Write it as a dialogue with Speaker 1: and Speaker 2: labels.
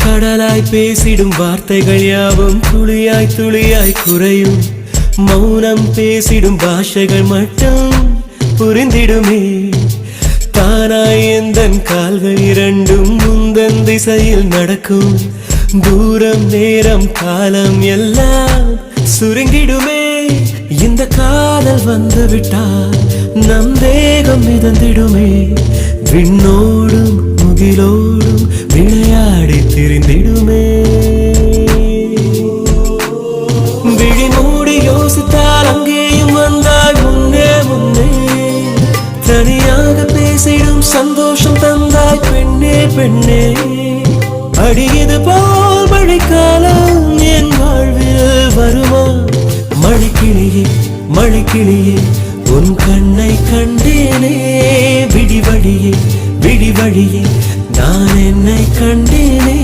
Speaker 1: கடலாய் பேசிடும் வார்த்தைகள் யாவும் துளியாய் துளியாய் குறையும். மௌனம் பேசிடும் பாஷைகள் மட்டும் புரிந்திடுமே. தானாய் எந்தன் கால்கள் இரண்டும் முந்தன் திசையில் நடக்கும். தூரம் நேரம் காலம் எல்லாம் சுருங்கிடுமே. இந்த காதல் வந்து விட்டால் நம் தேகம் மிதந்திடுமே. விண்ணோடும் முகிலோடும் விளையாடி திரிந்திடுமே. விழி மூடி யோசித்தால் அங்கேயும் வந்தாய் முன்னே முன்னே. தனியாக பேசிடும் சந்தோஷம் தந்தாய் பெண்ணே பெண்ணே. அடியது போல் மழைக்காலம் என் வாழ்வில் வருமா? மழைக்கிளியே மழைக்கிளியே உன் கண்ணை கண்டேனே. விடிவழியே விடிவழியே நான் என்னை கண்டேனே.